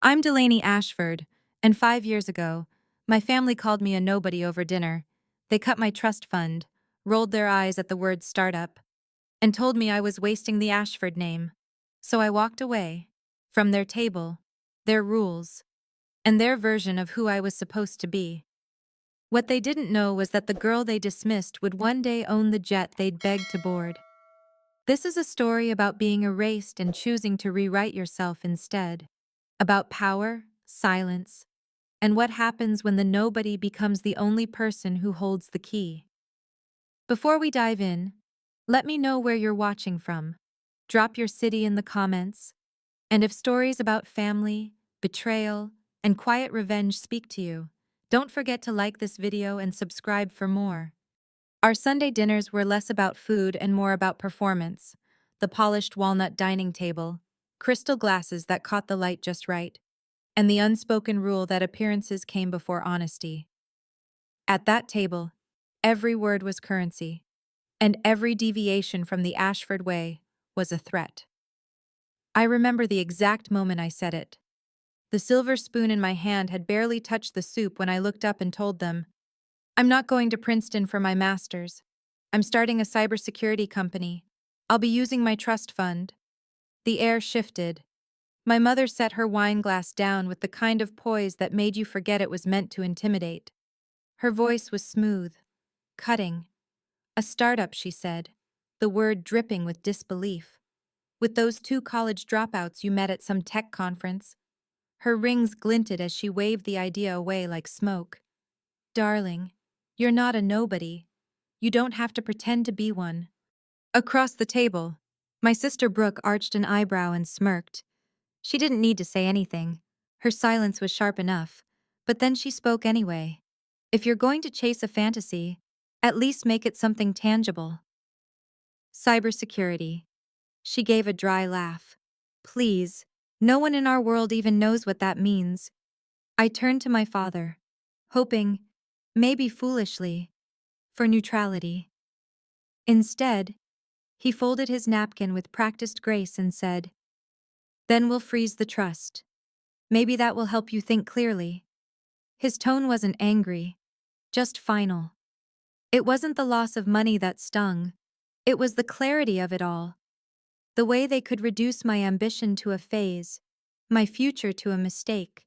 I'm Delaney Ashford, and 5 years ago, my family called me a nobody over dinner. They cut my trust fund, rolled their eyes at the word startup, and told me I was wasting the Ashford name. So I walked away from their table, their rules, and their version of who I was supposed to be. What they didn't know was that the girl they dismissed would one day own the jet they'd begged to board. This is a story about being erased and choosing to rewrite yourself instead. About power, silence, and what happens when the nobody becomes the only person who holds the key. Before we dive in, let me know where you're watching from. Drop your city in the comments, and if stories about family, betrayal, and quiet revenge speak to you, don't forget to like this video and subscribe for more. Our Sunday dinners were less about food and more about performance. The polished walnut dining table, crystal glasses that caught the light just right, and the unspoken rule that appearances came before honesty. At that table, every word was currency, and every deviation from the Ashford way was a threat. I remember the exact moment I said it. The silver spoon in my hand had barely touched the soup when I looked up and told them, "I'm not going to Princeton for my master's. I'm starting a cybersecurity company. I'll be using my trust fund." The air shifted. My mother set her wine glass down with the kind of poise that made you forget it was meant to intimidate. Her voice was smooth, cutting. "A startup," she said, the word dripping with disbelief. "With those two college dropouts you met at some tech conference." Her rings glinted as she waved the idea away like smoke. "Darling, you're not a nobody. You don't have to pretend to be one." Across the table, my sister Brooke arched an eyebrow and smirked. She didn't need to say anything. Her silence was sharp enough. But then she spoke anyway. "If you're going to chase a fantasy, at least make it something tangible." Cybersecurity. She gave a dry laugh. "Please, no one in our world even knows what that means." I turned to my father, hoping, maybe foolishly, for neutrality. Instead, he folded his napkin with practiced grace and said, "Then we'll freeze the trust. Maybe that will help you think clearly." His tone wasn't angry, just final. It wasn't the loss of money that stung. It was the clarity of it all. The way they could reduce my ambition to a phase, my future to a mistake.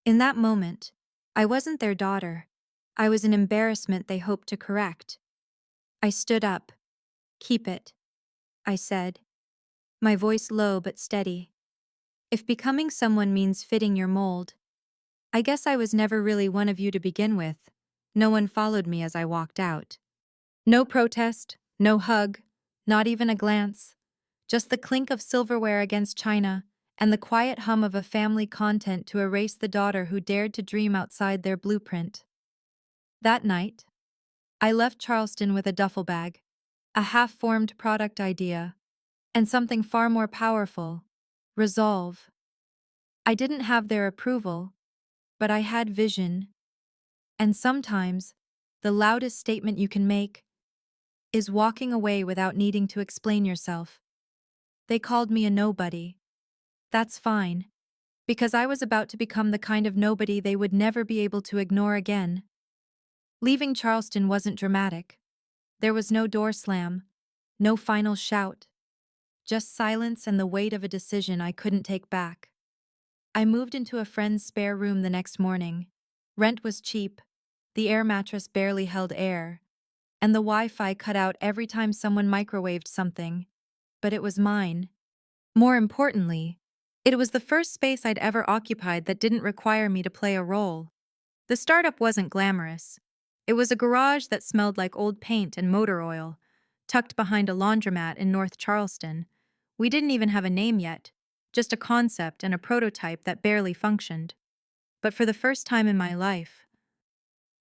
In that moment, I wasn't their daughter. I was an embarrassment they hoped to correct. I stood up. "Keep it," I said, my voice low but steady. "If becoming someone means fitting your mold, I guess I was never really one of you to begin with." No one followed me as I walked out. No protest, no hug, not even a glance. Just the clink of silverware against china, and the quiet hum of a family content to erase the daughter who dared to dream outside their blueprint. That night, I left Charleston with a duffel bag, a half-formed product idea, and something far more powerful: resolve. I didn't have their approval, but I had vision. And sometimes, the loudest statement you can make is walking away without needing to explain yourself. They called me a nobody. That's fine, because I was about to become the kind of nobody they would never be able to ignore again. Leaving Charleston wasn't dramatic. There was no door slam, no final shout, just silence and the weight of a decision I couldn't take back. I moved into a friend's spare room the next morning. Rent was cheap, the air mattress barely held air, and the Wi-Fi cut out every time someone microwaved something. But it was mine. More importantly, it was the first space I'd ever occupied that didn't require me to play a role. The startup wasn't glamorous. It was a garage that smelled like old paint and motor oil, tucked behind a laundromat in North Charleston. We didn't even have a name yet, just a concept and a prototype that barely functioned. But for the first time in my life,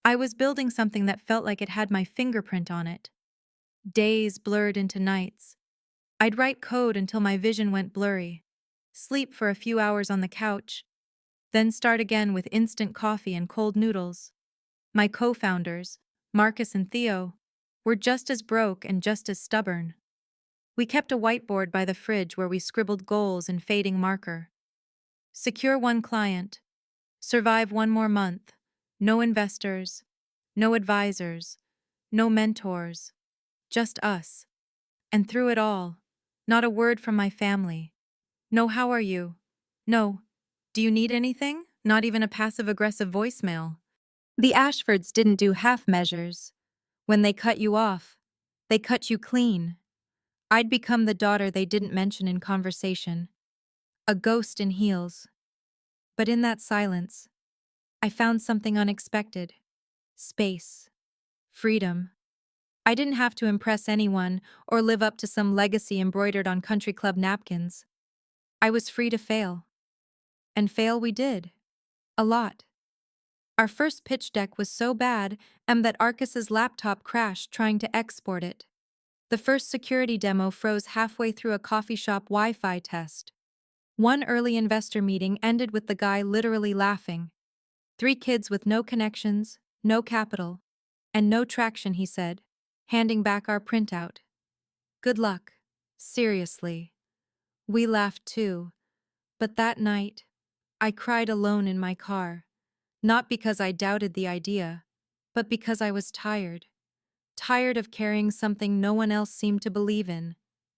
I was building something that felt like it had my fingerprint on it. Days blurred into nights. I'd write code until my vision went blurry, sleep for a few hours on the couch, then start again with instant coffee and cold noodles. My co-founders, Marcus and Theo, were just as broke and just as stubborn. We kept a whiteboard by the fridge where we scribbled goals in fading marker. Secure one client. Survive one more month. No investors. No advisors. No mentors. Just us. And through it all, not a word from my family. No, how are you? No. Do you need anything? Not even a passive-aggressive voicemail. The Ashfords didn't do half measures. When they cut you off, they cut you clean. I'd become the daughter they didn't mention in conversation. A ghost in heels. But in that silence, I found something unexpected. Space. Freedom. I didn't have to impress anyone or live up to some legacy embroidered on country club napkins. I was free to fail. And fail we did. A lot. Our first pitch deck was so bad that Arcus's laptop crashed trying to export it. The first security demo froze halfway through a coffee shop Wi-Fi test. One early investor meeting ended with the guy literally laughing. 3 kids with no connections, no capital, and no traction, he said, handing back our printout. Good luck. Seriously. We laughed too. But that night, I cried alone in my car. Not because I doubted the idea, but because I was tired. Tired of carrying something no one else seemed to believe in.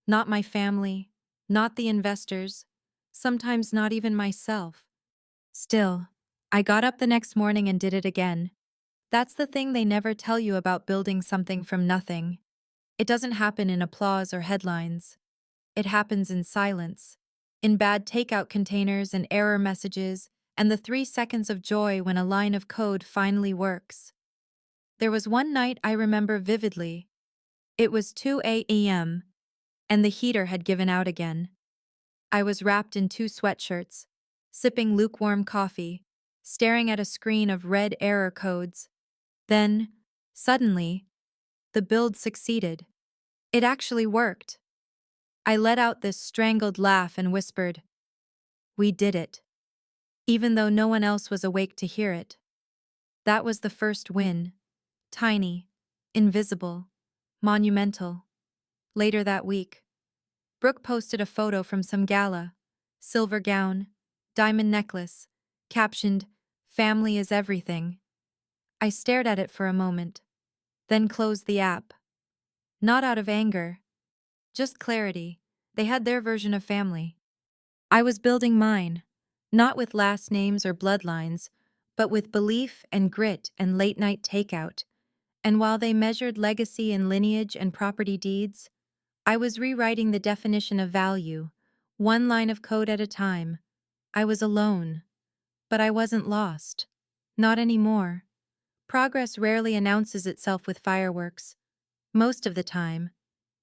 Not my family, not the investors, sometimes not even myself. Still, I got up the next morning and did it again. That's the thing they never tell you about building something from nothing. It doesn't happen in applause or headlines. It happens in silence, in bad takeout containers and error messages, and the 3 seconds of joy when a line of code finally works. There was one night I remember vividly. It was 2 a.m., and the heater had given out again. I was wrapped in 2 sweatshirts, sipping lukewarm coffee, staring at a screen of red error codes. Then, suddenly, the build succeeded. It actually worked. I let out this strangled laugh and whispered, "We did it," even though no one else was awake to hear it. That was the first win. Tiny, invisible, monumental. Later that week, Brooke posted a photo from some gala, silver gown, diamond necklace, captioned, "Family is everything." I stared at it for a moment, then closed the app. Not out of anger, just clarity. They had their version of family. I was building mine, not with last names or bloodlines, but with belief and grit and late-night takeout. And while they measured legacy in lineage and property deeds, I was rewriting the definition of value, one line of code at a time. I was alone, but I wasn't lost. Not anymore. Progress rarely announces itself with fireworks. Most of the time,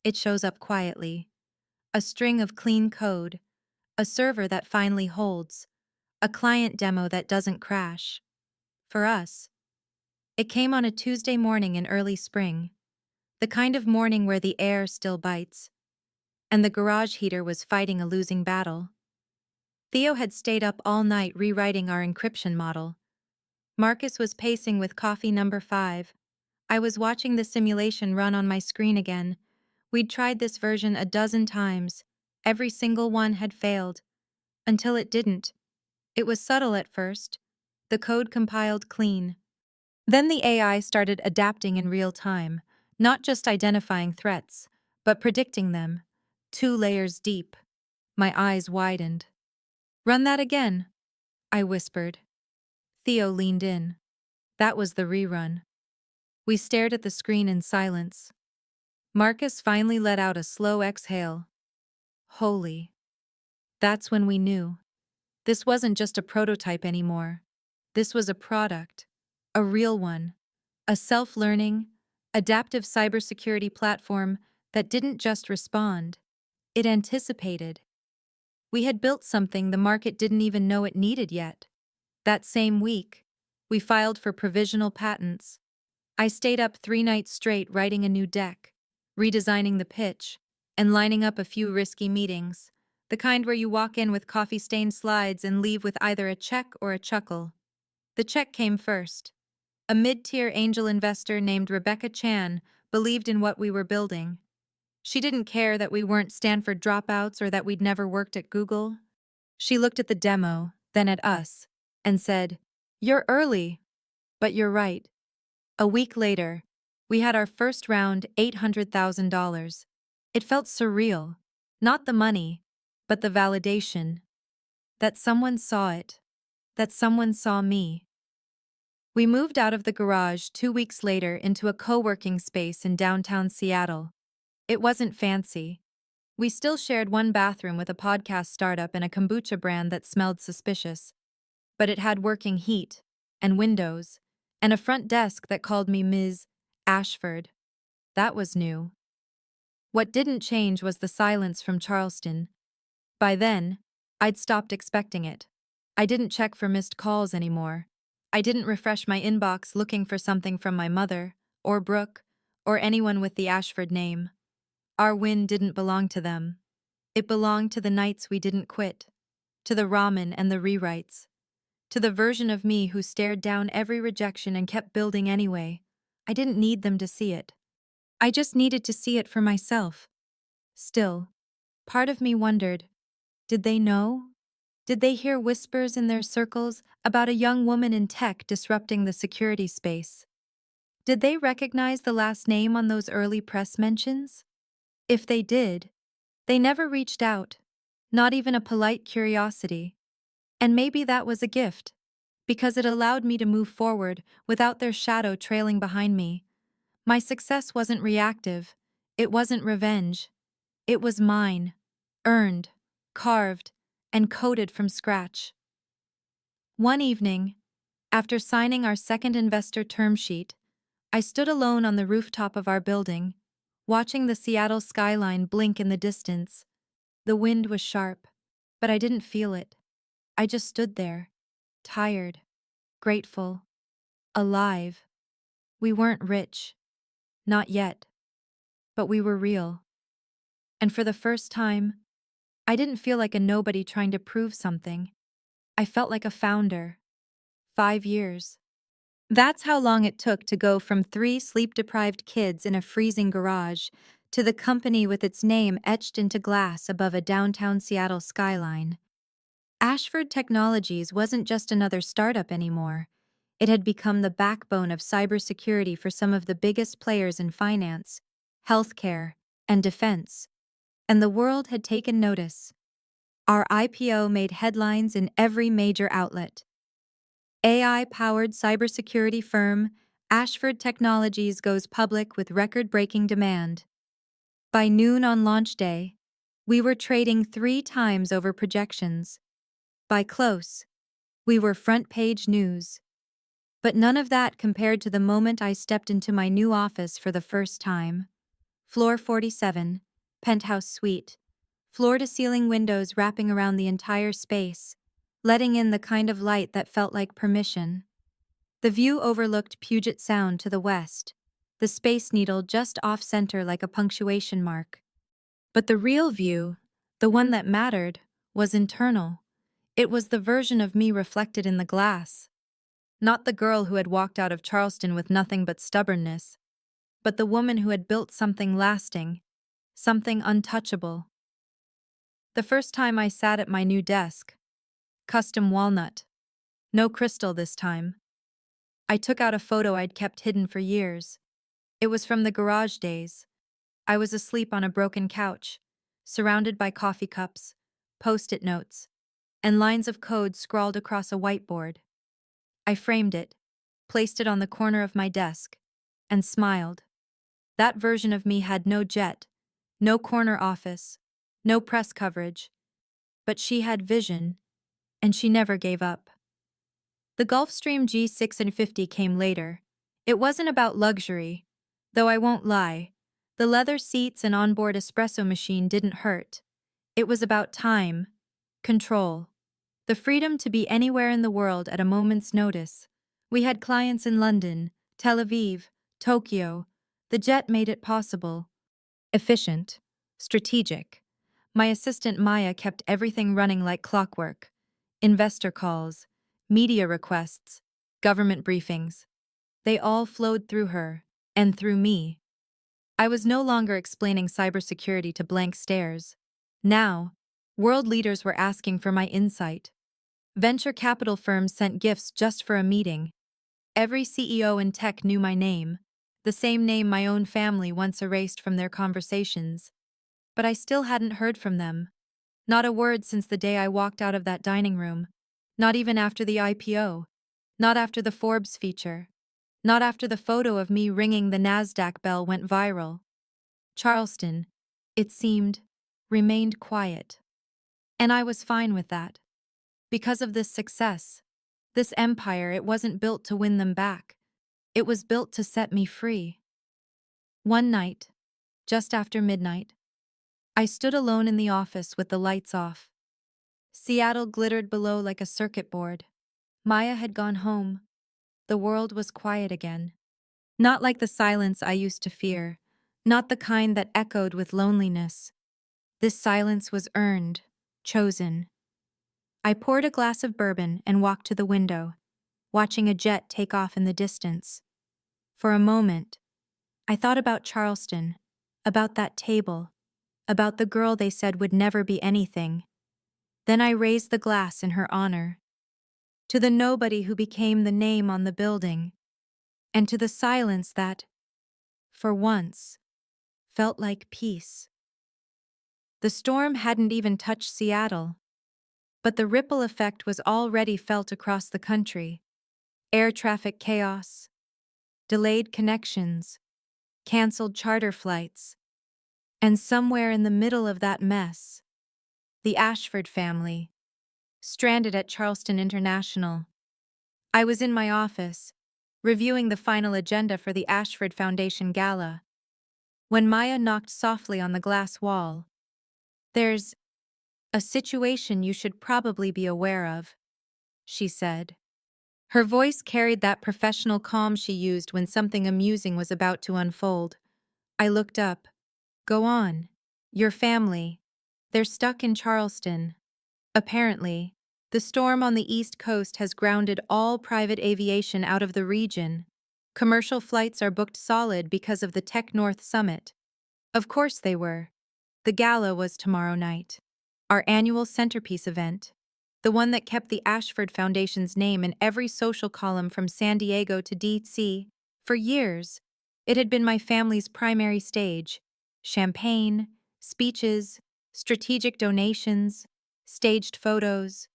it shows up quietly. A string of clean code, a server that finally holds, a client demo that doesn't crash. For us, it came on a Tuesday morning in early spring, the kind of morning where the air still bites, and the garage heater was fighting a losing battle. Theo had stayed up all night rewriting our encryption model. Marcus was pacing with coffee number 5. I was watching the simulation run on my screen again. We'd tried this version a dozen times. Every single one had failed. Until it didn't. It was subtle at first. The code compiled clean. Then the AI started adapting in real time, not just identifying threats, but predicting them. 2 layers deep. My eyes widened. "Run that again," I whispered. Theo leaned in. That was the rerun. We stared at the screen in silence. Marcus finally let out a slow exhale. Holy. That's when we knew. This wasn't just a prototype anymore. This was a product. A real one. A self-learning, adaptive cybersecurity platform that didn't just respond. It anticipated. We had built something the market didn't even know it needed yet. That same week, we filed for provisional patents. I stayed up 3 nights straight writing a new deck, redesigning the pitch, and lining up a few risky meetings, the kind where you walk in with coffee-stained slides and leave with either a check or a chuckle. The check came first. A mid-tier angel investor named Rebecca Chan believed in what we were building. She didn't care that we weren't Stanford dropouts or that we'd never worked at Google. She looked at the demo, then at us, and said, "You're early." But you're right. A week later, we had our first round $800,000. It felt surreal. Not the money, but the validation. That someone saw it. That someone saw me. We moved out of the garage 2 weeks later into a co-working space in downtown Seattle. It wasn't fancy. We still shared one bathroom with a podcast startup and a kombucha brand that smelled suspicious. But it had working heat, and windows, and a front desk that called me Ms. Ashford. That was new. What didn't change was the silence from Charleston. By then, I'd stopped expecting it. I didn't check for missed calls anymore. I didn't refresh my inbox looking for something from my mother, or Brooke, or anyone with the Ashford name. Our win didn't belong to them. It belonged to the nights we didn't quit, to the ramen and the rewrites, to the version of me who stared down every rejection and kept building anyway. I didn't need them to see it. I just needed to see it for myself. Still, part of me wondered, did they know? Did they hear whispers in their circles about a young woman in tech disrupting the security space? Did they recognize the last name on those early press mentions? If they did, they never reached out, not even a polite curiosity. And maybe that was a gift, because it allowed me to move forward without their shadow trailing behind me. My success wasn't reactive. It wasn't revenge. It was mine, earned, carved, and coded from scratch. One evening, after signing our second investor term sheet, I stood alone on the rooftop of our building, watching the Seattle skyline blink in the distance. The wind was sharp, but I didn't feel it. I just stood there, tired, grateful, alive. We weren't rich, not yet, but we were real. And for the first time, I didn't feel like a nobody trying to prove something. I felt like a founder. 5 years. That's how long it took to go from 3 sleep-deprived kids in a freezing garage to the company with its name etched into glass above a downtown Seattle skyline. Ashford Technologies wasn't just another startup anymore. It had become the backbone of cybersecurity for some of the biggest players in finance, healthcare, and defense. And the world had taken notice. Our IPO made headlines in every major outlet. AI-powered cybersecurity firm Ashford Technologies goes public with record-breaking demand. By noon on launch day, we were trading 3 times over projections. By close, we were front-page news. But none of that compared to the moment I stepped into my new office for the first time. Floor 47, penthouse suite. Floor-to-ceiling windows wrapping around the entire space, letting in the kind of light that felt like permission. The view overlooked Puget Sound to the west, the Space Needle just off-center like a punctuation mark. But the real view, the one that mattered, was internal. It was the version of me reflected in the glass. Not the girl who had walked out of Charleston with nothing but stubbornness, but the woman who had built something lasting, something untouchable. The first time I sat at my new desk, custom walnut. No crystal this time. I took out a photo I'd kept hidden for years. It was from the garage days. I was asleep on a broken couch, surrounded by coffee cups, post-it notes, and lines of code scrawled across a whiteboard. I framed it, placed it on the corner of my desk, and smiled. That version of me had no jet, no corner office, no press coverage. But she had vision, and she never gave up. The Gulfstream G650 came later. It wasn't about luxury, though I won't lie. The leather seats and onboard espresso machine didn't hurt. It was about time, control, the freedom to be anywhere in the world at a moment's notice. We had clients in London, Tel Aviv, Tokyo. The jet made it possible. Efficient, strategic. My assistant Maya kept everything running like clockwork. Investor calls, media requests, government briefings. They all flowed through her, and through me. I was no longer explaining cybersecurity to blank stares. Now, world leaders were asking for my insight. Venture capital firms sent gifts just for a meeting. Every CEO in tech knew my name, the same name my own family once erased from their conversations. But I still hadn't heard from them. Not a word since the day I walked out of that dining room. Not even after the IPO. Not after the Forbes feature. Not after the photo of me ringing the NASDAQ bell went viral. Charleston, it seemed, remained quiet. And I was fine with that. Because of this success, this empire, it wasn't built to win them back. It was built to set me free. One night, just after midnight, I stood alone in the office with the lights off. Seattle glittered below like a circuit board. Maya had gone home. The world was quiet again. Not like the silence I used to fear, not the kind that echoed with loneliness. This silence was earned, chosen. I poured a glass of bourbon and walked to the window, watching a jet take off in the distance. For a moment, I thought about Charleston, about that table, about the girl they said would never be anything. Then I raised the glass in her honor. To the nobody who became the name on the building, and to the silence that, for once, felt like peace. The storm hadn't even touched Seattle, but the ripple effect was already felt across the country. Air traffic chaos, delayed connections, canceled charter flights, and somewhere in the middle of that mess, the Ashford family, stranded at Charleston International. I was in my office, reviewing the final agenda for the Ashford Foundation Gala, when Maya knocked softly on the glass wall. "There's a situation you should probably be aware of," she said. Her voice carried that professional calm she used when something amusing was about to unfold. I looked up. "Go on. Your family. They're stuck in Charleston. Apparently, the storm on the East Coast has grounded all private aviation out of the region. Commercial flights are booked solid because of the Tech North Summit." Of course they were. The gala was tomorrow night. Our annual centerpiece event. The one that kept the Ashford Foundation's name in every social column from San Diego to DC. For years, it had been my family's primary stage. Champagne, speeches, strategic donations, staged photos,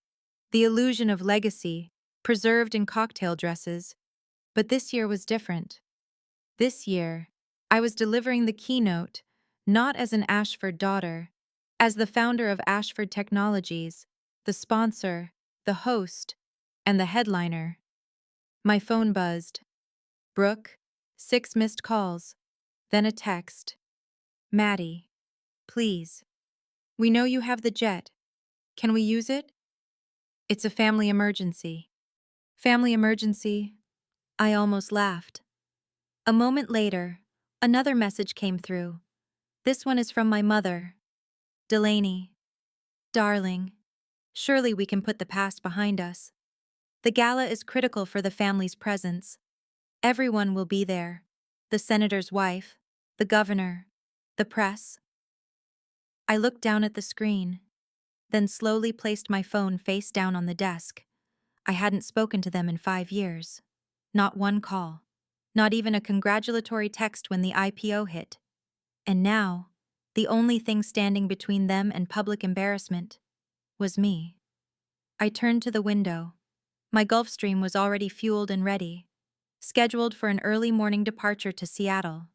the illusion of legacy, preserved in cocktail dresses. But this year was different. This year, I was delivering the keynote, not as an Ashford daughter, as the founder of Ashford Technologies, the sponsor, the host, and the headliner. My phone buzzed. "Brooke, 6 missed calls." Then a text. "Maddie, please. We know you have the jet. Can we use it? It's a family emergency." Family emergency? I almost laughed. A moment later, another message came through. This one is from my mother. "Delaney. Darling. Surely we can put the past behind us. The gala is critical for the family's presence. Everyone will be there. The senator's wife, the governor, the press." I looked down at the screen, then slowly placed my phone face down on the desk. I hadn't spoken to them in 5 years. Not one call. Not even a congratulatory text when the IPO hit. And now, the only thing standing between them and public embarrassment was me. I turned to the window. My Gulfstream was already fueled and ready, scheduled for an early morning departure to Seattle.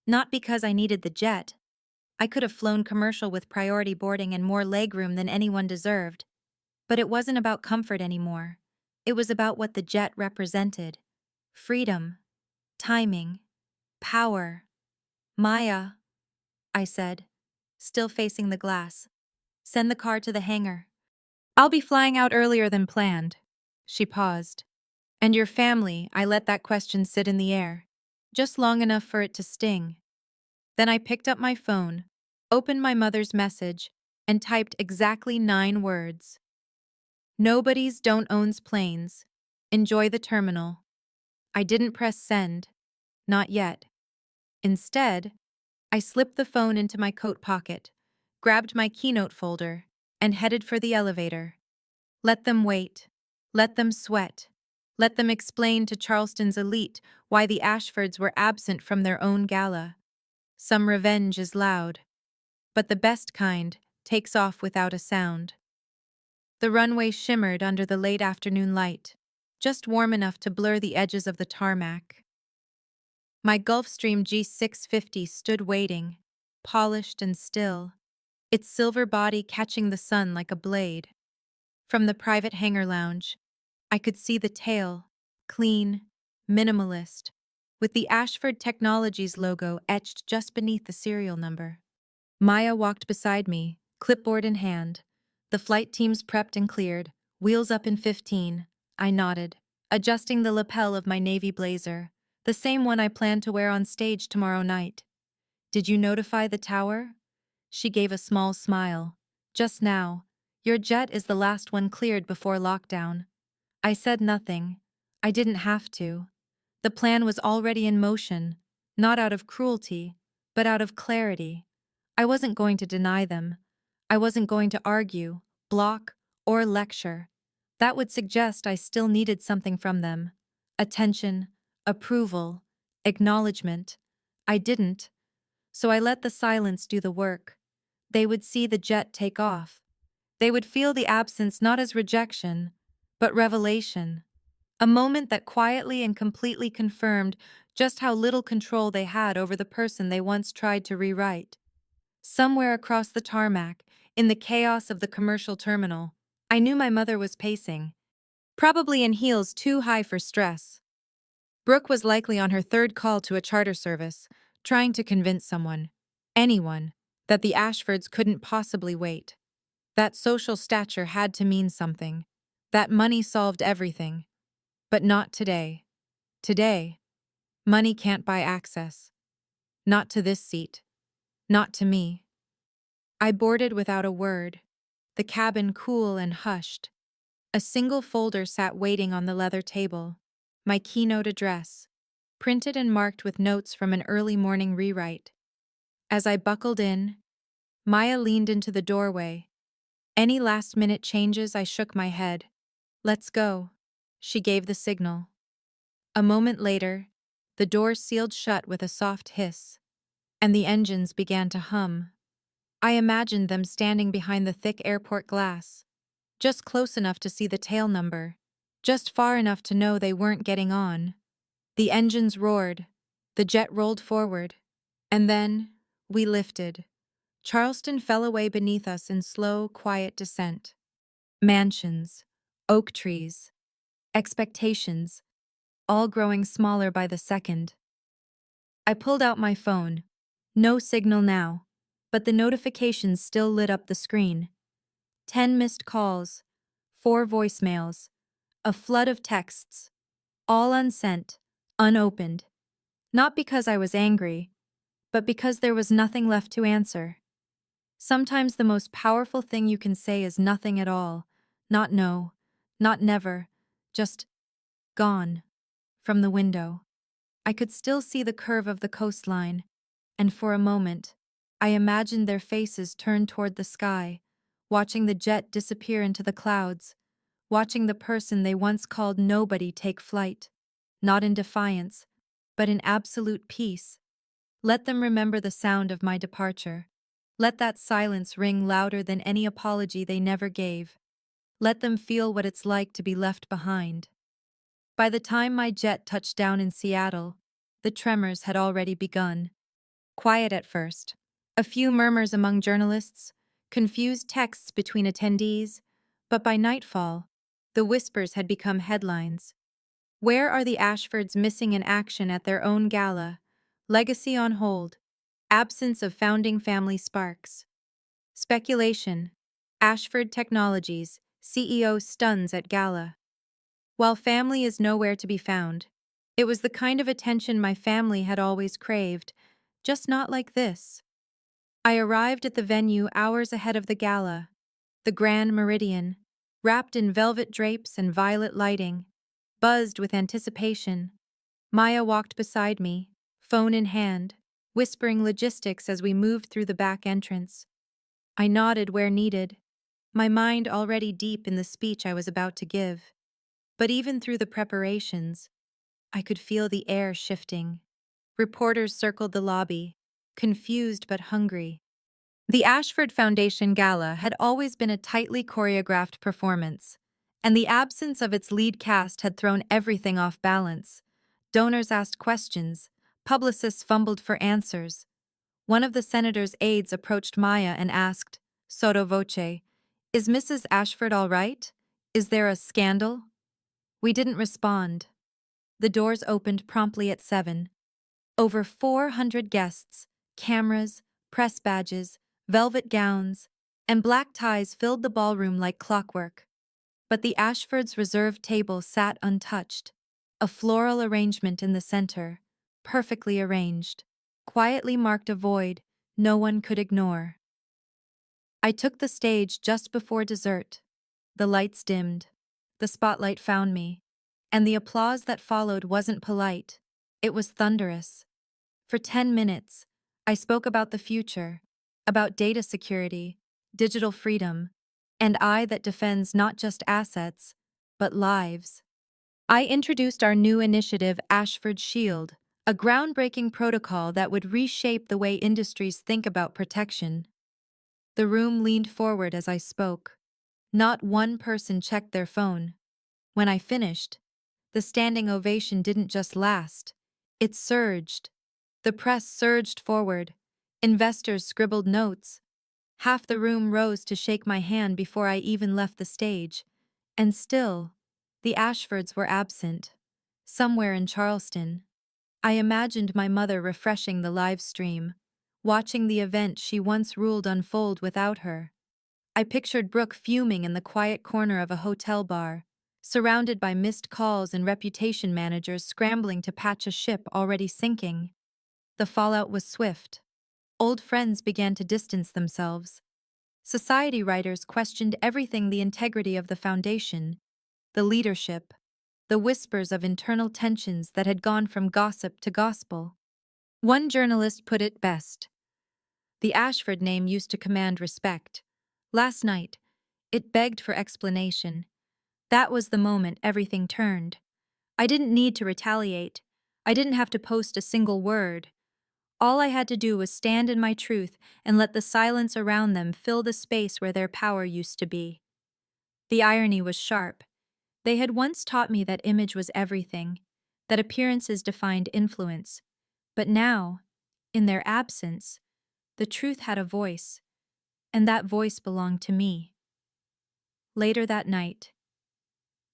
Not because I needed the jet. I could have flown commercial with priority boarding and more legroom than anyone deserved. But it wasn't about comfort anymore. It was about what the jet represented. Freedom, timing, power. "Maya," I said, still facing the glass. "Send the car to the hangar. I'll be flying out earlier than planned." She paused. "And your family?" I let that question sit in the air, just long enough for it to sting. Then I picked up my phone, opened my mother's message, and typed exactly 9 words. "Nobody's don't owns planes. Enjoy the terminal." I didn't press send. Not yet. Instead, I slipped the phone into my coat pocket, grabbed my keynote folder, and headed for the elevator. Let them wait. Let them sweat. Let them explain to Charleston's elite why the Ashfords were absent from their own gala. Some revenge is loud, but the best kind takes off without a sound. The runway shimmered under the late afternoon light, just warm enough to blur the edges of the tarmac. My Gulfstream G650 stood waiting, polished and still, its silver body catching the sun like a blade. From the private hangar lounge, I could see the tail, clean, minimalist, with the Ashford Technologies logo etched just beneath the serial number. Maya walked beside me, clipboard in hand. The flight teams prepped and cleared, wheels up in 15. I nodded, adjusting the lapel of my navy blazer, the same one I planned to wear on stage tomorrow night. Did you notify the tower? She gave a small smile. Just now. Your jet is the last one cleared before lockdown. I said nothing. I didn't have to. The plan was already in motion, not out of cruelty, but out of clarity. I wasn't going to deny them. I wasn't going to argue, block, or lecture. That would suggest I still needed something from them. Attention, approval, acknowledgement. I didn't, so I let the silence do the work. They would see the jet take off. They would feel the absence not as rejection, but revelation. A moment that quietly and completely confirmed just how little control they had over the person they once tried to rewrite. Somewhere across the tarmac, in the chaos of the commercial terminal, I knew my mother was pacing, probably in heels too high for stress. Brooke was likely on her third call to a charter service, trying to convince someone, anyone, that the Ashfords couldn't possibly wait. That social stature had to mean something. That money solved everything. But not today. Today, money can't buy access. Not to this seat. Not to me. I boarded without a word, the cabin cool and hushed. A single folder sat waiting on the leather table, my keynote address, printed and marked with notes from an early morning rewrite. As I buckled in, Maya leaned into the doorway. Any last-minute changes? I shook my head. Let's go. She gave the signal. A moment later, the door sealed shut with a soft hiss, and the engines began to hum. I imagined them standing behind the thick airport glass, just close enough to see the tail number, just far enough to know they weren't getting on. The engines roared, the jet rolled forward, and then we lifted. Charleston fell away beneath us in slow, quiet descent. Mansions, oak trees, expectations, all growing smaller by the second. I pulled out my phone. No signal now, but the notifications still lit up the screen. 10 missed calls, 4 voicemails, a flood of texts, all unsent, unopened. Not because I was angry, but because there was nothing left to answer. Sometimes the most powerful thing you can say is nothing at all. Not no, not never, just gone. From the window, I could still see the curve of the coastline, and for a moment, I imagined their faces turned toward the sky, watching the jet disappear into the clouds, watching the person they once called nobody take flight, not in defiance, but in absolute peace. Let them remember the sound of my departure. Let that silence ring louder than any apology they never gave. Let them feel what it's like to be left behind. By the time my jet touched down in Seattle, the tremors had already begun. Quiet at first, a few murmurs among journalists, confused texts between attendees, but by nightfall, the whispers had become headlines. Where are the Ashfords missing in action at their own gala? Legacy on hold. Absence of founding family sparks. Speculation. Ashford Technologies, CEO stuns at gala. While family is nowhere to be found, it was the kind of attention my family had always craved, just not like this. I arrived at the venue hours ahead of the gala, the Grand Meridian, wrapped in velvet drapes and violet lighting, buzzed with anticipation. Maya walked beside me, phone in hand, whispering logistics as we moved through the back entrance. I nodded where needed. my mind already deep in the speech I was about to give. But even through the preparations, I could feel the air shifting. Reporters circled the lobby, confused but hungry. The Ashford Foundation Gala had always been a tightly choreographed performance, and the absence of its lead cast had thrown everything off balance. Donors asked questions, publicists fumbled for answers. One of the senator's aides approached Maya and asked, sotto voce, "Is Mrs. Ashford all right? Is there a scandal?" We didn't respond. The doors opened promptly at 7. Over 400 guests, cameras, press badges, velvet gowns, and black ties filled the ballroom like clockwork. But the Ashfords' reserved table sat untouched, a floral arrangement in the center, perfectly arranged, quietly marked a void no one could ignore. I took the stage just before dessert. The lights dimmed. The spotlight found me. And the applause that followed wasn't polite. It was thunderous. For 10 minutes, I spoke about the future, about data security, digital freedom, and I that defends not just assets, but lives. I introduced our new initiative, Ashford Shield, a groundbreaking protocol that would reshape the way industries think about protection. The room leaned forward as I spoke. Not one person checked their phone. When I finished, the standing ovation didn't just last, it surged. The press surged forward. Investors scribbled notes. Half the room rose to shake my hand before I even left the stage. And still, the Ashfords were absent. Somewhere in Charleston. I imagined my mother refreshing the live stream, watching the event she once ruled unfold without her. I pictured Brooke fuming in the quiet corner of a hotel bar, surrounded by missed calls and reputation managers scrambling to patch a ship already sinking. The fallout was swift. Old friends began to distance themselves. Society writers questioned everything: the integrity of the foundation, the leadership, the whispers of internal tensions that had gone from gossip to gospel. One journalist put it best. The Ashford name used to command respect. Last night, it begged for explanation. That was the moment everything turned. I didn't need to retaliate. I didn't have to post a single word. All I had to do was stand in my truth and let the silence around them fill the space where their power used to be. The irony was sharp. They had once taught me that image was everything, that appearances defined influence. But now, in their absence, the truth had a voice, and that voice belonged to me. Later that night,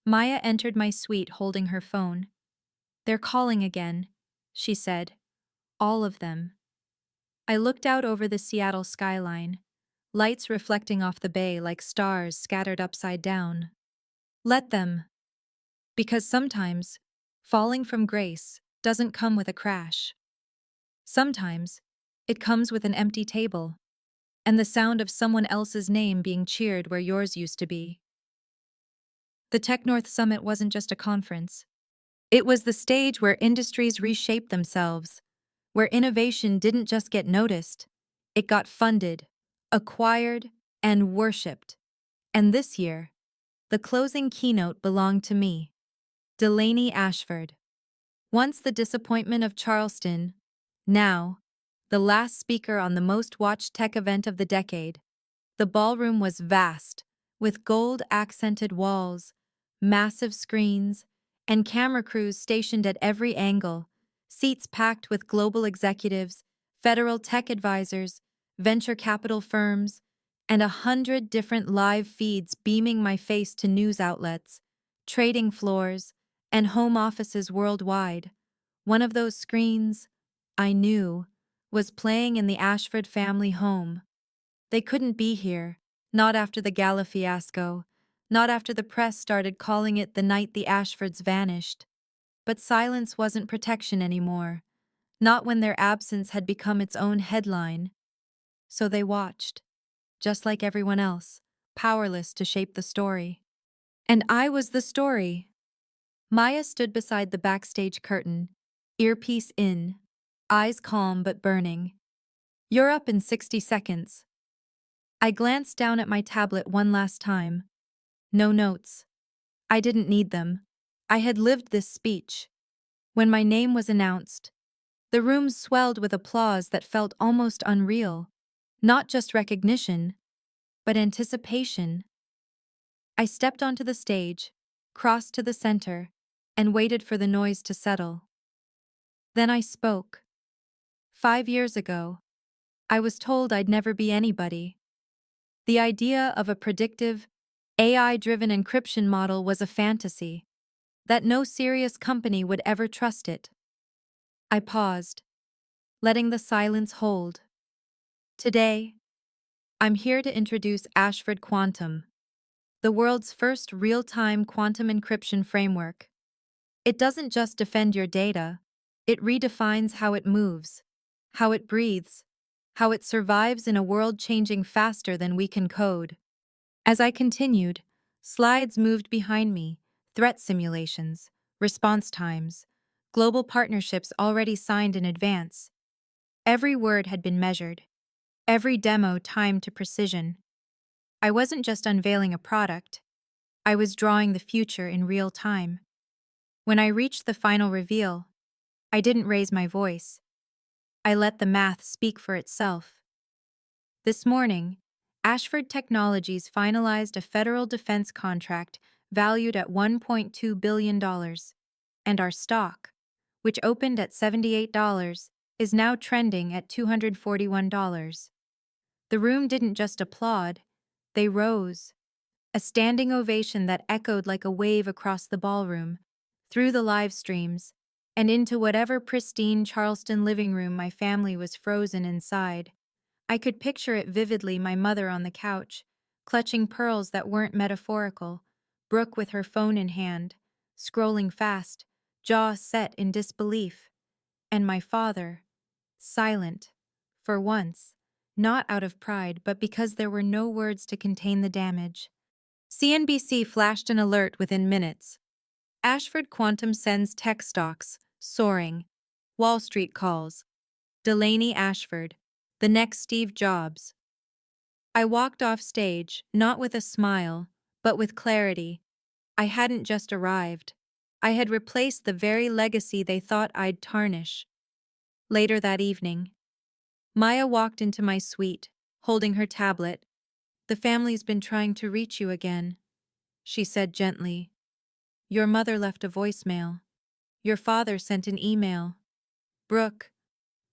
Maya entered my suite holding her phone. "They're calling again," she said. "All of them." I looked out over the Seattle skyline, lights reflecting off the bay like stars scattered upside down. Let them. Because sometimes, falling from grace doesn't come with a crash. Sometimes, it comes with an empty table, and the sound of someone else's name being cheered where yours used to be. The Tech North Summit wasn't just a conference. It was the stage where industries reshaped themselves, where innovation didn't just get noticed, it got funded, acquired, and worshipped. And this year, the closing keynote belonged to me, Delaney Ashford. Once the disappointment of Charleston, now, the last speaker on the most watched tech event of the decade. The ballroom was vast, with gold-accented walls, massive screens, and camera crews stationed at every angle, seats packed with global executives, federal tech advisors, venture capital firms, and 100 different live feeds beaming my face to news outlets, trading floors, and home offices worldwide. One of those screens, I knew, was playing in the Ashford family home. They couldn't be here, not after the gala fiasco, not after the press started calling it the night the Ashfords vanished. But silence wasn't protection anymore, not when their absence had become its own headline. So they watched, just like everyone else, powerless to shape the story. And I was the story. Maya stood beside the backstage curtain, earpiece in, eyes calm but burning. "You're up in 60 seconds. I glanced down at my tablet one last time. No notes. I didn't need them. I had lived this speech. When my name was announced, the room swelled with applause that felt almost unreal. Not just recognition, but anticipation. I stepped onto the stage, crossed to the center, and waited for the noise to settle. Then I spoke. 5 years ago, I was told I'd never be anybody. The idea of a predictive, AI-driven encryption model was a fantasy, that no serious company would ever trust it. I paused, letting the silence hold. Today, I'm here to introduce Ashford Quantum, the world's first real-time quantum encryption framework. It doesn't just defend your data, it redefines how it moves, how it breathes, how it survives in a world changing faster than we can code. As I continued, slides moved behind me, threat simulations, response times, global partnerships already signed in advance. Every word had been measured, every demo timed to precision. I wasn't just unveiling a product, I was drawing the future in real time. When I reached the final reveal, I didn't raise my voice. I let the math speak for itself. This morning, Ashford Technologies finalized a federal defense contract valued at $1.2 billion, and our stock, which opened at $78, is now trending at $241. The room didn't just applaud, they rose. A standing ovation that echoed like a wave across the ballroom, through the live streams, and into whatever pristine Charleston living room my family was frozen inside. I could picture it vividly, my mother on the couch, clutching pearls that weren't metaphorical, Brooke with her phone in hand, scrolling fast, jaw set in disbelief, and my father, silent, for once, not out of pride but because there were no words to contain the damage. CNBC flashed an alert within minutes. Ashford Quantum sends tech stocks, soaring. Wall Street calls. Delaney Ashford, the next Steve Jobs. I walked off stage, not with a smile, but with clarity. I hadn't just arrived. I had replaced the very legacy they thought I'd tarnish. Later that evening, Maya walked into my suite, holding her tablet. "The family's been trying to reach you again," she said gently. "Your mother left a voicemail. Your father sent an email. Brooke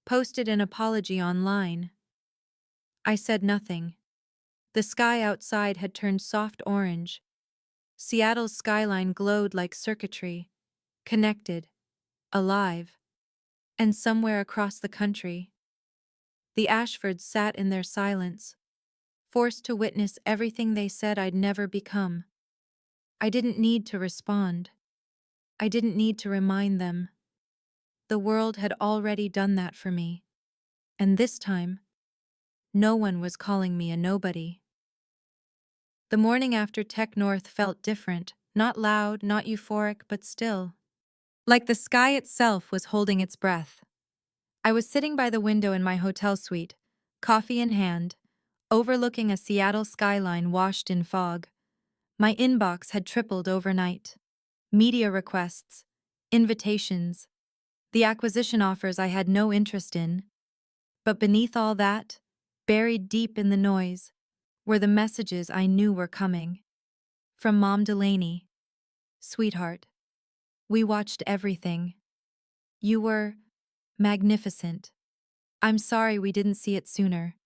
posted an apology online." I said nothing. The sky outside had turned soft orange. Seattle's skyline glowed like circuitry, connected, alive. And somewhere across the country, the Ashfords sat in their silence, forced to witness everything they said I'd never become. I didn't need to respond. I didn't need to remind them. The world had already done that for me. And this time, no one was calling me a nobody. The morning after Tech North felt different, not loud, not euphoric, but still. Like the sky itself was holding its breath. I was sitting by the window in my hotel suite, coffee in hand, overlooking a Seattle skyline washed in fog. My inbox had tripled overnight. Media requests, invitations, the acquisition offers I had no interest in. But beneath all that, buried deep in the noise, were the messages I knew were coming. From Mom Delaney. "Sweetheart, we watched everything. You were magnificent. I'm sorry we didn't see it sooner.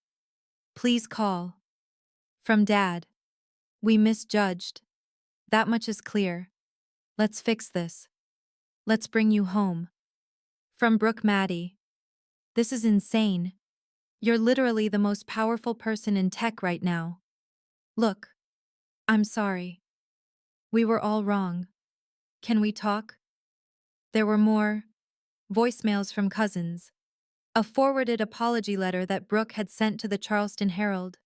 Please call." From Dad. "We misjudged. That much is clear. Let's fix this. Let's bring you home." From Brooke Maddie. "This is insane. You're literally the most powerful person in tech right now. Look, I'm sorry. We were all wrong. Can we talk?" There were more voicemails from cousins. A forwarded apology letter that Brooke had sent to the Charleston Herald.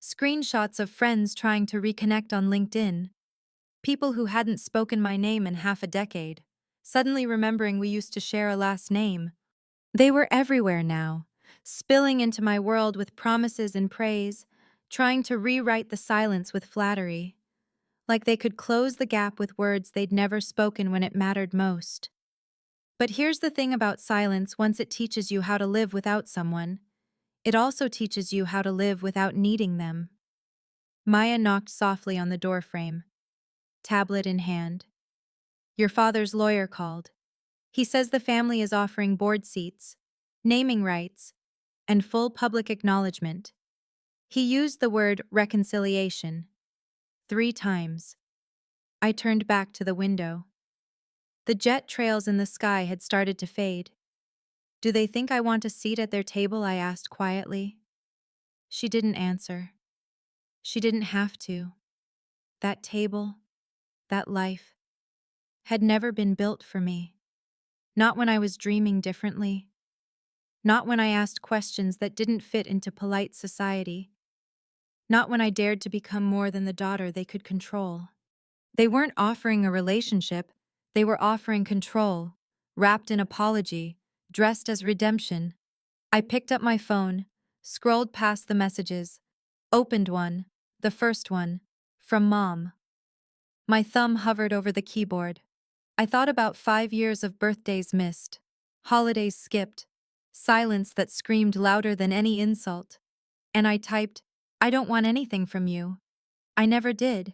Screenshots of friends trying to reconnect on LinkedIn. People who hadn't spoken my name in half a decade, suddenly remembering we used to share a last name. They were everywhere now, spilling into my world with promises and praise, trying to rewrite the silence with flattery, like they could close the gap with words they'd never spoken when it mattered most. But here's the thing about silence: once it teaches you how to live without someone, it also teaches you how to live without needing them. Maya knocked softly on the doorframe, tablet in hand. Your father's lawyer called. He says the family is offering board seats, naming rights, and full public acknowledgement. He used the word reconciliation 3 times. I turned back to the window. The jet trails in the sky had started to fade. Do they think I want a seat at their table? I asked quietly. She didn't answer. She didn't have to. That table, that life, had never been built for me. Not when I was dreaming differently. Not when I asked questions that didn't fit into polite society. Not when I dared to become more than the daughter they could control. They weren't offering a relationship, they were offering control, wrapped in apology, dressed as redemption. I picked up my phone, scrolled past the messages, opened one, the first one, from Mom. My thumb hovered over the keyboard. I thought about 5 years of birthdays missed, holidays skipped, silence that screamed louder than any insult. And I typed, I don't want anything from you. I never did.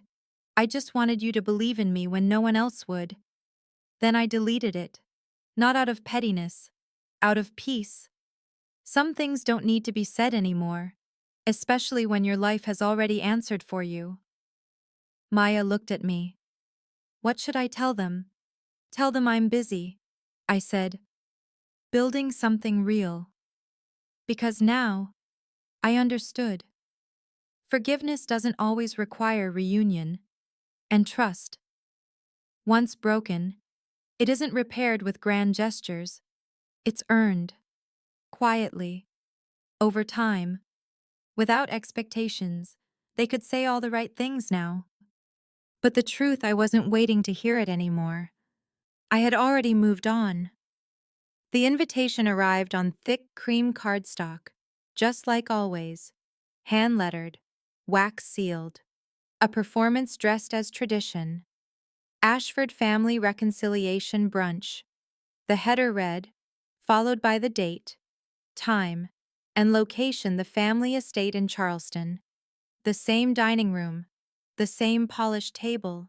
I just wanted you to believe in me when no one else would. Then I deleted it. Not out of pettiness, out of peace. Some things don't need to be said anymore, especially when your life has already answered for you. Maya looked at me. What should I tell them? Tell them I'm busy, I said, building something real. Because now, I understood. Forgiveness doesn't always require reunion, and trust, once broken, it isn't repaired with grand gestures. It's earned, quietly, over time, without expectations. They could say all the right things now. But the truth, I wasn't waiting to hear it anymore. I had already moved on. The invitation arrived on thick cream cardstock, just like always, hand-lettered, wax-sealed. A performance dressed as tradition. Ashford Family Reconciliation Brunch. The header read, followed by the date, time, and location: the family estate in Charleston. The same dining room, the same polished table,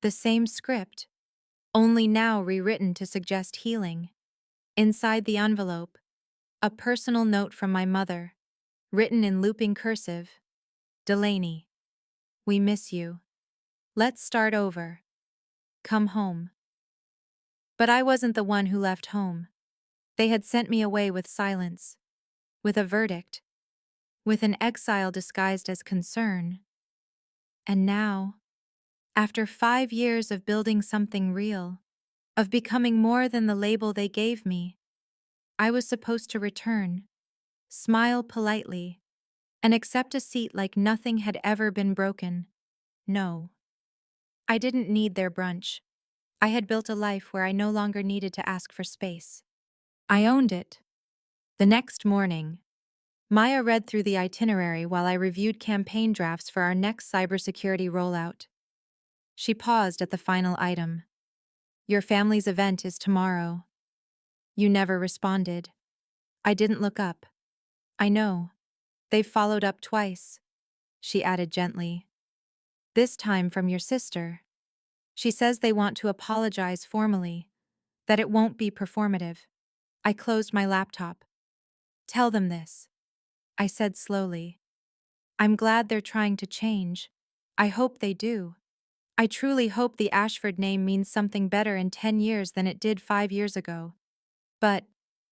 the same script, only now rewritten to suggest healing. Inside the envelope, a personal note from my mother, written in looping cursive. Delaney, we miss you. Let's start over. Come home. But I wasn't the one who left home. They had sent me away with silence, with a verdict, with an exile disguised as concern. And now, after 5 years of building something real, of becoming more than the label they gave me, I was supposed to return, smile politely, and accept a seat like nothing had ever been broken. No. I didn't need their brunch. I had built a life where I no longer needed to ask for space. I owned it. The next morning, Maya read through the itinerary while I reviewed campaign drafts for our next cybersecurity rollout. She paused at the final item. Your family's event is tomorrow. You never responded. I didn't look up. I know. They've followed up twice, she added gently. This time from your sister. She says they want to apologize formally, that it won't be performative. I closed my laptop. Tell them this, I said slowly. I'm glad they're trying to change. I hope they do. I truly hope the Ashford name means something better in 10 years than it did 5 years ago. But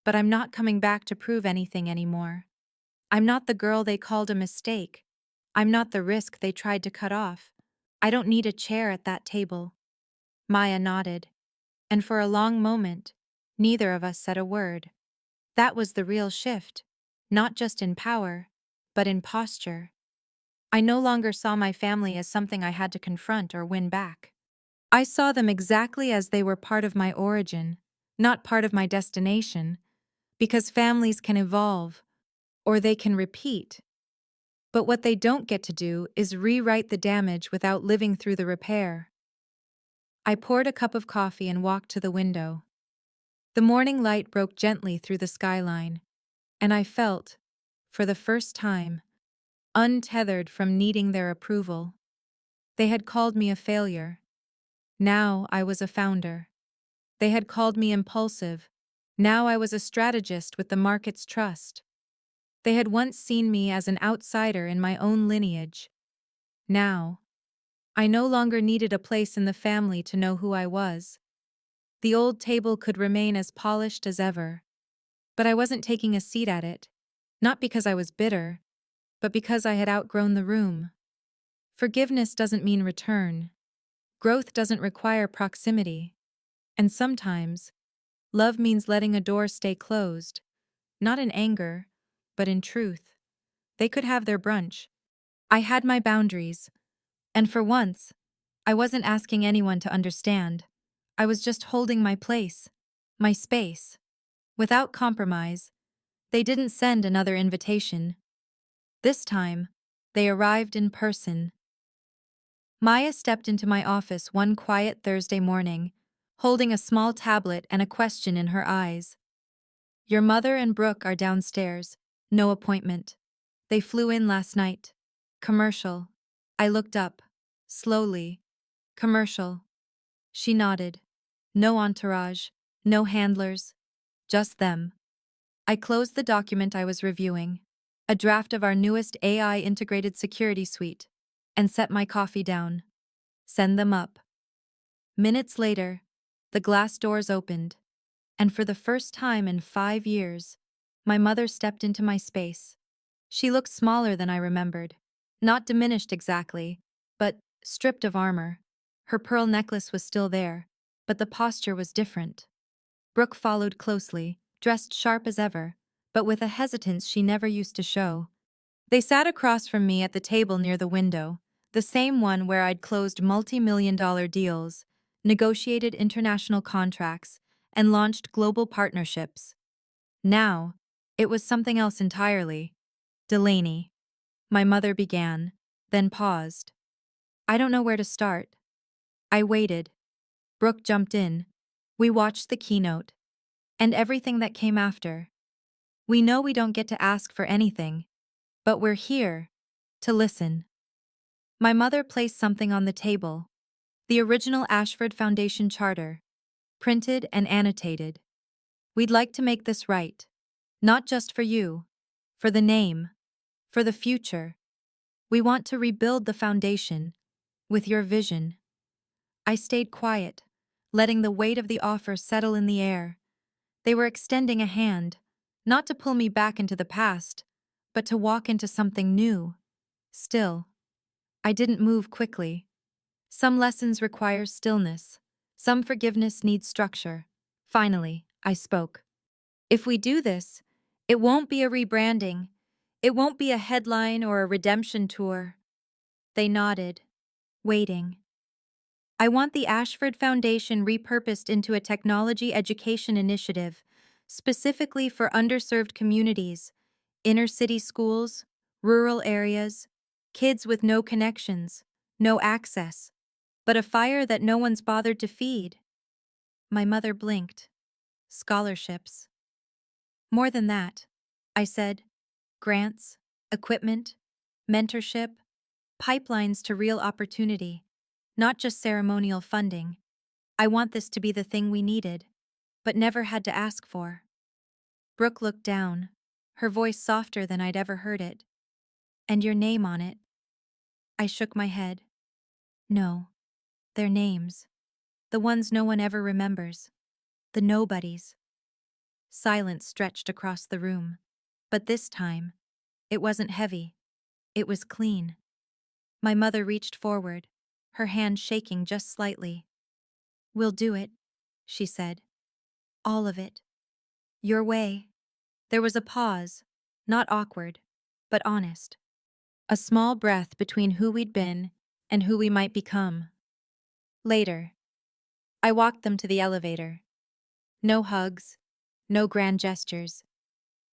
I'm not coming back to prove anything anymore. I'm not the girl they called a mistake. I'm not the risk they tried to cut off. I don't need a chair at that table. Maya nodded, and for a long moment, neither of us said a word. That was the real shift, not just in power, but in posture. I no longer saw my family as something I had to confront or win back. I saw them exactly as they were: part of my origin, not part of my destination, because families can evolve, or they can repeat. But what they don't get to do is rewrite the damage without living through the repair. I poured a cup of coffee and walked to the window. The morning light broke gently through the skyline, and I felt, for the first time, untethered from needing their approval. They had called me a failure. Now I was a founder. They had called me impulsive. Now I was a strategist with the market's trust. They had once seen me as an outsider in my own lineage. Now, I no longer needed a place in the family to know who I was. The old table could remain as polished as ever. But I wasn't taking a seat at it, not because I was bitter, but because I had outgrown the room. Forgiveness doesn't mean return. Growth doesn't require proximity. And sometimes, love means letting a door stay closed, not in anger, but in truth. They could have their brunch. I had my boundaries. And for once, I wasn't asking anyone to understand. I was just holding my place, my space. Without compromise, they didn't send another invitation. This time, they arrived in person. Maya stepped into my office one quiet Thursday morning, holding a small tablet and a question in her eyes. "Your mother and Brooke are downstairs. No appointment. They flew in last night. Commercial." I looked up. Slowly. "Commercial." She nodded. "No entourage. No handlers. Just them." I closed the document I was reviewing, a draft of our newest AI integrated security suite, and set my coffee down. Send them up. Minutes later, the glass doors opened, and for the first time in 5 years, my mother stepped into my space. She looked smaller than I remembered, not diminished exactly, but stripped of armor. Her pearl necklace was still there, but the posture was different. Brooke followed closely, dressed sharp as ever, but with a hesitance she never used to show. They sat across from me at the table near the window, the same one where I'd closed multi-million-dollar deals, negotiated international contracts, and launched global partnerships. Now, it was something else entirely. "Delaney," my mother began, then paused. "I don't know where to start." I waited. Brooke jumped in. We watched the keynote, and everything that came after. We know we don't get to ask for anything, but we're here to listen. My mother placed something on the table, the original Ashford Foundation Charter, printed and annotated. "We'd like to make this right, not just for you, for the name, for the future. We want to rebuild the foundation with your vision." I stayed quiet, letting the weight of the offer settle in the air. They were extending a hand, not to pull me back into the past, but to walk into something new. Still, I didn't move quickly. Some lessons require stillness. Some forgiveness needs structure. Finally, I spoke. "If we do this, it won't be a rebranding. It won't be a headline or a redemption tour." They nodded, waiting. "I want the Ashford Foundation repurposed into a technology education initiative, specifically for underserved communities, inner-city schools, rural areas, kids with no connections, no access, but a fire that no one's bothered to feed." My mother blinked. "Scholarships." "More than that," I said. "Grants, equipment, mentorship, pipelines to real opportunity, not just ceremonial funding. I want this to be the thing we needed, but never had to ask for." Brooke looked down, her voice softer than I'd ever heard it. "And your name on it?" I shook my head. "No, their names. The ones no one ever remembers. The nobodies." Silence stretched across the room. But this time, it wasn't heavy. It was clean. My mother reached forward, her hand shaking just slightly. "We'll do it," she said. "All of it. Your way." There was a pause, not awkward, but honest. A small breath between who we'd been and who we might become. Later, I walked them to the elevator. No hugs, no grand gestures.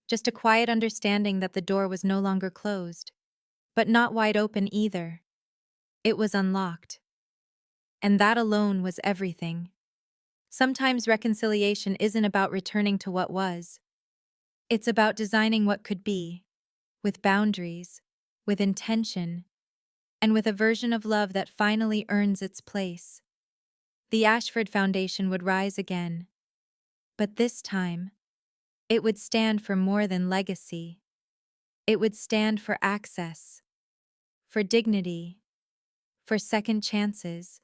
Just a quiet understanding that the door was no longer closed. But not wide open either. It was unlocked. And that alone was everything. Sometimes reconciliation isn't about returning to what was. It's about designing what could be, with boundaries, with intention, and with a version of love that finally earns its place. The Ashford Foundation would rise again. But this time, it would stand for more than legacy. It would stand for access, for dignity, for second chances,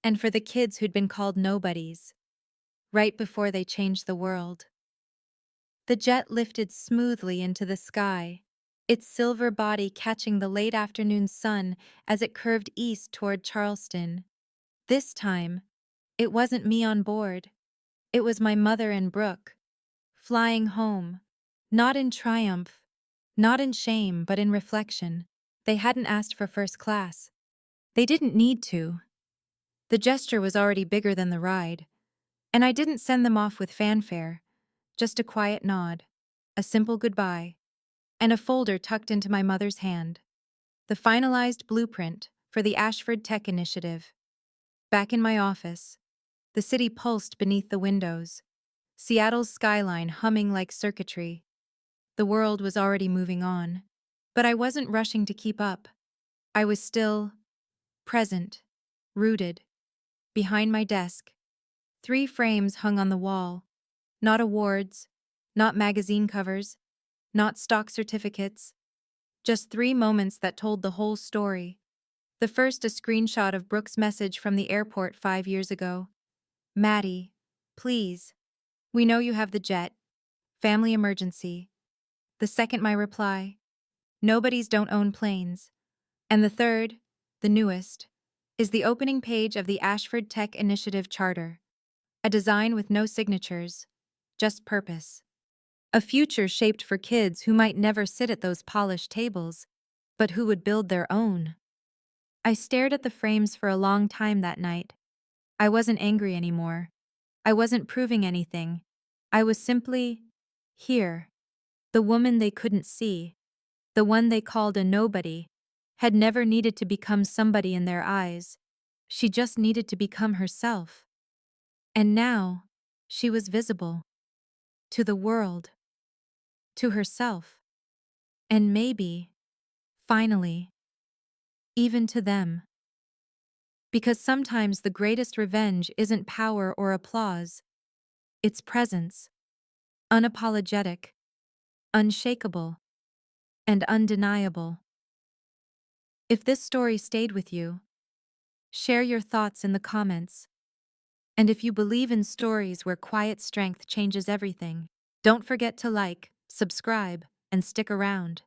and for the kids who'd been called nobodies, right before they changed the world. The jet lifted smoothly into the sky, its silver body catching the late afternoon sun as it curved east toward Charleston. This time, it wasn't me on board. It was my mother and Brooke, flying home, not in triumph, not in shame, but in reflection. They hadn't asked for first class. They didn't need to. The gesture was already bigger than the ride, and I didn't send them off with fanfare, just a quiet nod, a simple goodbye, and a folder tucked into my mother's hand. The finalized blueprint for the Ashford Tech Initiative. Back in my office, the city pulsed beneath the windows, Seattle's skyline humming like circuitry. The world was already moving on, but I wasn't rushing to keep up. I was still present, rooted. Behind my desk, 3 frames hung on the wall. Not awards, not magazine covers, not stock certificates, just 3 moments that told the whole story. The first, a screenshot of Brooke's message from the airport 5 years ago. Maddie, please. We know you have the jet. Family emergency. The second, my reply. Nobodies don't own planes. And the third, the newest, is the opening page of the Ashford Tech Initiative Charter. A design with no signatures, just purpose. A future shaped for kids who might never sit at those polished tables, but who would build their own. I stared at the frames for a long time that night. I wasn't angry anymore. I wasn't proving anything. I was simply here. The woman they couldn't see, the one they called a nobody, had never needed to become somebody in their eyes. She just needed to become herself. And now, she was visible. To the world. To herself. And maybe, finally, even to them. Because sometimes the greatest revenge isn't power or applause. It's presence. Unapologetic. Unshakable. And undeniable. If this story stayed with you, share your thoughts in the comments. And if you believe in stories where quiet strength changes everything, don't forget to like, subscribe, and stick around.